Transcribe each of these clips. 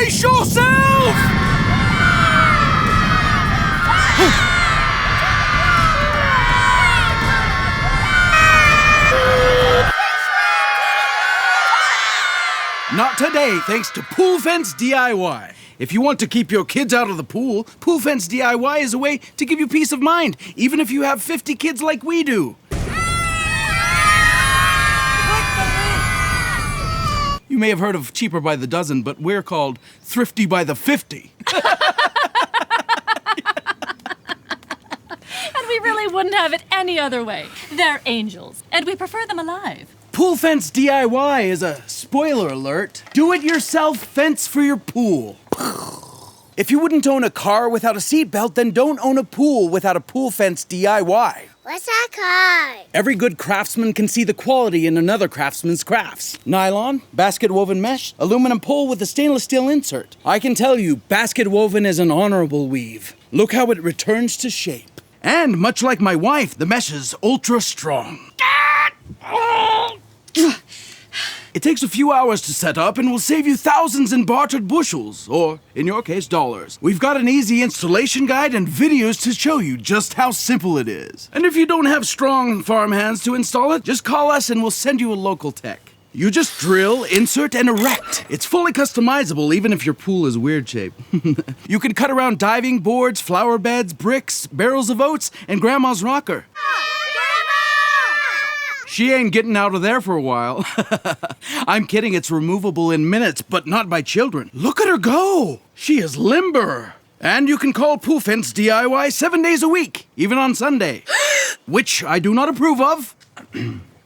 Brace yourself! Not today, thanks to PoolFence DIY. If you want to keep your kids out of the pool, PoolFence DIY is a way to give you peace of mind, even if you have 50 kids like we do. You may have heard of cheaper by the dozen, but we're called thrifty by the 50. And we really wouldn't have it any other way. They're angels, and we prefer them alive. PoolFence DIY is a spoiler alert. Do-it-yourself fence for your pool. If you wouldn't own a car without a seatbelt, then don't own a pool without a PoolFence DIY. What's that called? Every good craftsman can see the quality in another craftsman's crafts. Nylon, basket woven mesh, aluminum pole with a stainless steel insert. I can tell you, basket woven is an honorable weave. Look how it returns to shape. And much like my wife, the mesh is ultra strong. It takes a few hours to set up and will save you thousands in bartered bushels, or, in your case, dollars. We've got an easy installation guide and videos to show you just how simple it is. And if you don't have strong farm hands to install it, just call us and we'll send you a local tech. You just drill, insert, and erect. It's fully customizable, even if your pool is weird shaped. You can cut around diving boards, flower beds, bricks, barrels of oats, and Grandma's rocker. She ain't getting out of there for a while. I'm kidding, it's removable in minutes, but not by children. Look at her go! She is limber. And you can call PoolFence DIY 7 days a week, even on Sunday. Which I do not approve of.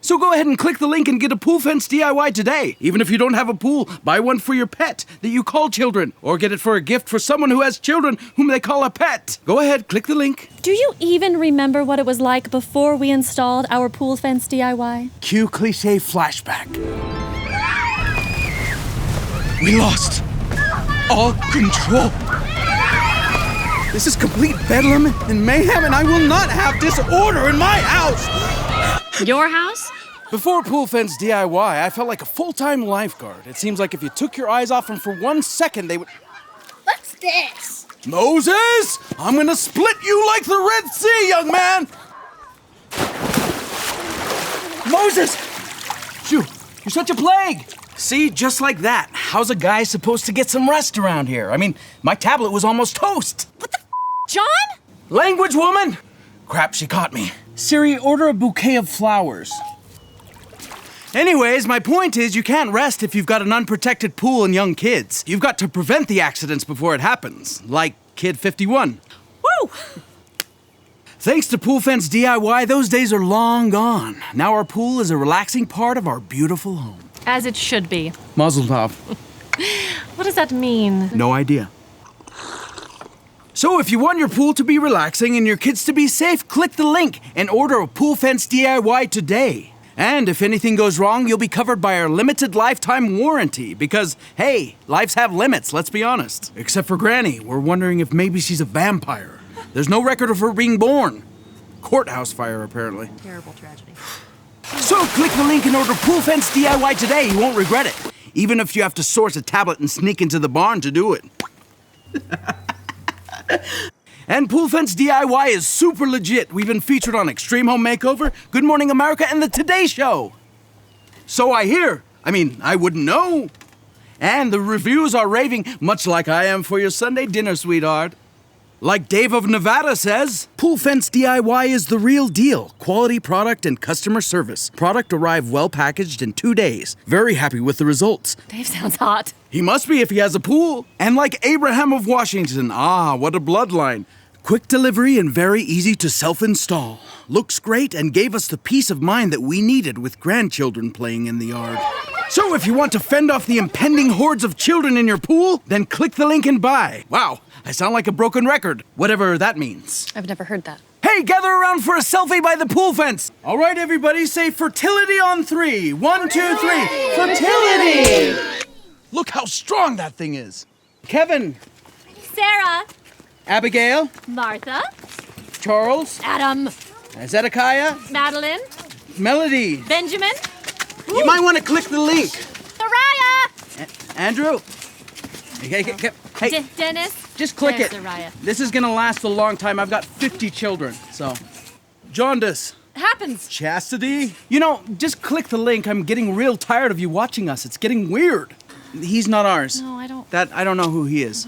So go ahead and click the link and get a PoolFence DIY today. Even if you don't have a pool, buy one for your pet that you call children. Or get it for a gift for someone who has children whom they call a pet. Go ahead, click the link. Do you even remember what it was like before we installed our PoolFence DIY? Cue cliché flashback. We lost all control. This is complete bedlam and mayhem, and I will not have disorder in my house. Your house? Before PoolFence DIY, I felt like a full-time lifeguard. It seems like if you took your eyes off them for 1 second, they would... What's this? Moses! I'm gonna split you like the Red Sea, young man! Moses! Shoo, you're such a plague! See, just like that. How's a guy supposed to get some rest around here? I mean, my tablet was almost toast. What the John? Language, woman! Crap, she caught me. Siri, order a bouquet of flowers. Anyways, my point is you can't rest if you've got an unprotected pool and young kids. You've got to prevent the accidents before it happens, like Kid 51. Woo! Thanks to PoolFence DIY, those days are long gone. Now our pool is a relaxing part of our beautiful home. As it should be. Mazel tov. What does that mean? No idea. So if you want your pool to be relaxing and your kids to be safe, click the link and order a PoolFence DIY today. And if anything goes wrong, you'll be covered by our limited lifetime warranty because, hey, lives have limits, let's be honest. Except for Granny, we're wondering if maybe she's a vampire. There's no record of her being born. Courthouse fire, apparently. Terrible tragedy. So click the link and order PoolFence DIY today. You won't regret it. Even if you have to source a tablet and sneak into the barn to do it. And PoolFence DIY is super legit. We've been featured on Extreme Home Makeover, Good Morning America, and The Today Show. So I hear. I mean, I wouldn't know. And the reviews are raving, much like I am for your Sunday dinner, sweetheart. Like Dave of Nevada says, PoolFence DIY is the real deal. Quality product and customer service. Product arrived well packaged in 2 days. Very happy with the results. Dave sounds hot. He must be if he has a pool. And like Abraham of Washington, what a bloodline. Quick delivery and very easy to self-install. Looks great and gave us the peace of mind that we needed with grandchildren playing in the yard. So if you want to fend off the impending hordes of children in your pool, then click the link and buy. Wow, I sound like a broken record, whatever that means. I've never heard that. Hey, gather around for a selfie by the pool fence. All right, everybody, say fertility on 3. 1, 2, 3. Fertility! Look how strong that thing is. Kevin. Sarah. Abigail. Martha. Charles. Adam. Zedekiah. Madeline. Melody. Benjamin. You might want to click the link. Soraya. Andrew. Hey, Dennis? just click There's it. Soraya. This is gonna last a long time. I've got 50 children, so. Jaundice. Happens. Chastity? You know, just click the link. I'm getting real tired of you watching us. It's getting weird. He's not ours. No, I don't. I don't know who he is.